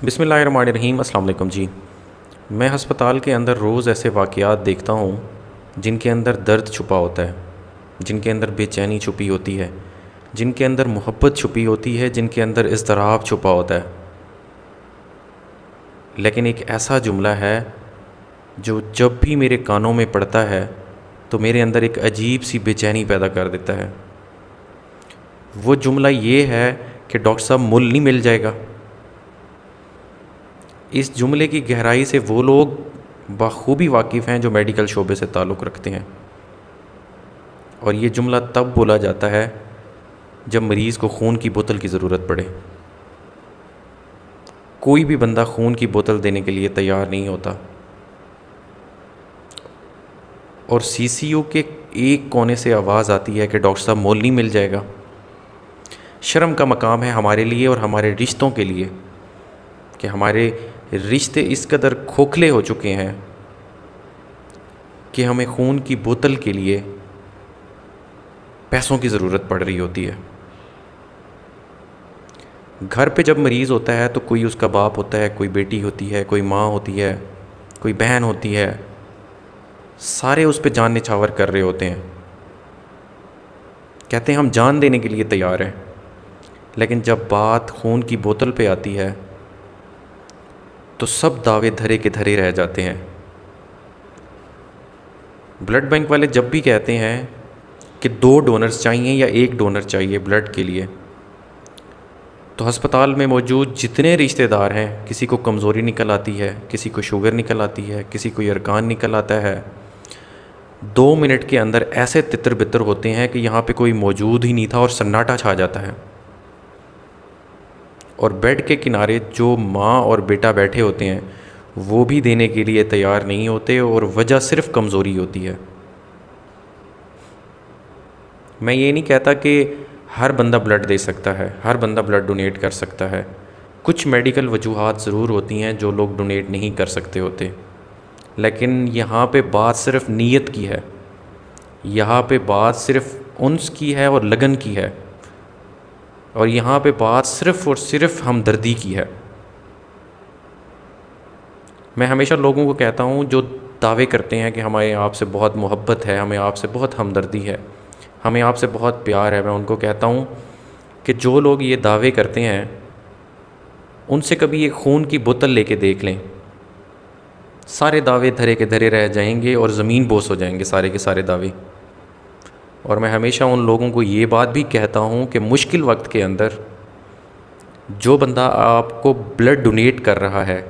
बिस्मिल्लाहिर्रहमानिर्रहीम। अस्सलाम वालेकुम जी। मैं हस्पताल के अंदर रोज़ ऐसे वाक़यात देखता हूँ जिनके अंदर दर्द छुपा होता है, जिनके अंदर बेचैनी छुपी होती है, जिनके अंदर मोहब्बत छुपी होती है, जिनके अंदर इज़्तिराब छुपा होता है। लेकिन एक ऐसा जुमला है जो जब भी मेरे कानों में पड़ता है तो मेरे अंदर एक अजीब सी बेचैनी पैदा कर देता है। वो जुमला ये है कि डॉक्टर साहब मुल नहीं मिल जाएगा। इस जुमले की गहराई से वो लोग बखूबी वाकिफ़ हैं जो मेडिकल शोबे से ताल्लुक़ रखते हैं। और ये जुमला तब बोला जाता है जब मरीज़ को खून की बोतल की ज़रूरत पड़े। कोई भी बंदा खून की बोतल देने के लिए तैयार नहीं होता। और सीसीयू के एक कोने से आवाज़ आती है कि डॉक्टर साहब मोल नहीं मिल जाएगा। शर्म का मकाम है हमारे लिए और हमारे रिश्तों के लिए कि हमारे रिश्ते इस कदर खोखले हो चुके हैं कि हमें खून की बोतल के लिए पैसों की ज़रूरत पड़ रही होती है। घर पे जब मरीज़ होता है तो कोई उसका बाप होता है, कोई बेटी होती है, कोई माँ होती है, कोई बहन होती है, सारे उस पे जान निछावर कर रहे होते हैं, कहते हैं हम जान देने के लिए तैयार हैं। लेकिन जब बात खून की बोतल पे आती है तो सब दावे धरे के धरे रह जाते हैं। ब्लड बैंक वाले जब भी कहते हैं कि 2 डोनर्स चाहिए या 1 डोनर चाहिए ब्लड के लिए, तो अस्पताल में मौजूद जितने रिश्तेदार हैं, किसी को कमज़ोरी निकल आती है, किसी को शुगर निकल आती है, किसी को यरकान निकल आता है। 2 मिनट के अंदर ऐसे तितर बितर होते हैं कि यहाँ पे कोई मौजूद ही नहीं था और सन्नाटा छा जाता है। और बेड के किनारे जो माँ और बेटा बैठे होते हैं वो भी देने के लिए तैयार नहीं होते और वजह सिर्फ कमज़ोरी होती है। मैं ये नहीं कहता कि हर बंदा ब्लड दे सकता है, हर बंदा ब्लड डोनेट कर सकता है। कुछ मेडिकल वजूहात ज़रूर होती हैं जो लोग डोनेट नहीं कर सकते होते। लेकिन यहाँ पे बात सिर्फ नीयत की है, यहाँ पे बात सिर्फ उन्स की है और लगन की है, और यहाँ पे बात सिर्फ़ और सिर्फ हमदर्दी की है। मैं हमेशा लोगों को कहता हूँ जो दावे करते हैं कि हमें आपसे बहुत मोहब्बत है, हमें आपसे बहुत हमदर्दी है, हमें आपसे बहुत प्यार है, मैं उनको कहता हूँ कि जो लोग ये दावे करते हैं उनसे कभी एक खून की बोतल लेके देख लें। सारे दावे धरे के धरे रह जाएंगे और ज़मीन बोस हो जाएंगे सारे के सारे दावे। और मैं हमेशा उन लोगों को ये बात भी कहता हूँ कि मुश्किल वक्त के अंदर जो बंदा आपको ब्लड डोनेट कर रहा है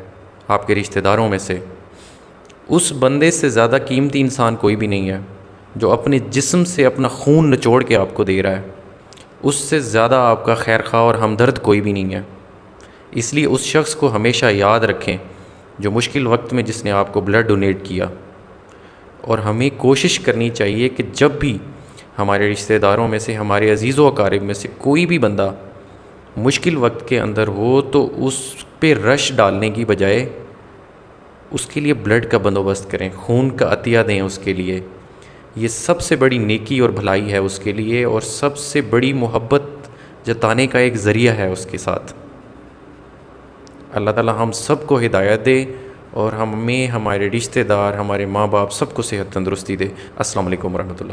आपके रिश्तेदारों में से, उस बंदे से ज़्यादा कीमती इंसान कोई भी नहीं है। जो अपने जिस्म से अपना खून निचोड़ के आपको दे रहा है, उससे ज़्यादा आपका खैर खा और हमदर्द कोई भी नहीं है। इसलिए उस शख्स को हमेशा याद रखें जो मुश्किल वक्त में जिसने आपको ब्लड डोनेट किया। और हमें कोशिश करनी चाहिए कि जब भी हमारे रिश्तेदारों में से, हमारे अजीज़ व अकारिब में से कोई भी बंदा मुश्किल वक्त के अंदर हो तो उस पे रश डालने की बजाय उसके लिए ब्लड का बंदोबस्त करें, खून का अतिया दें उसके लिए। ये सबसे बड़ी नेकी और भलाई है उसके लिए, और सबसे बड़ी मोहब्बत जताने का एक ज़रिया है उसके साथ। अल्लाह ताला हम सब को हिदायत दे और हमें, हमारे रिश्तेदार, हमारे माँ बाप सबको सेहत तंदुरुस्ती दे। अस्सलाम वालेकुम रहमतुल्लाह।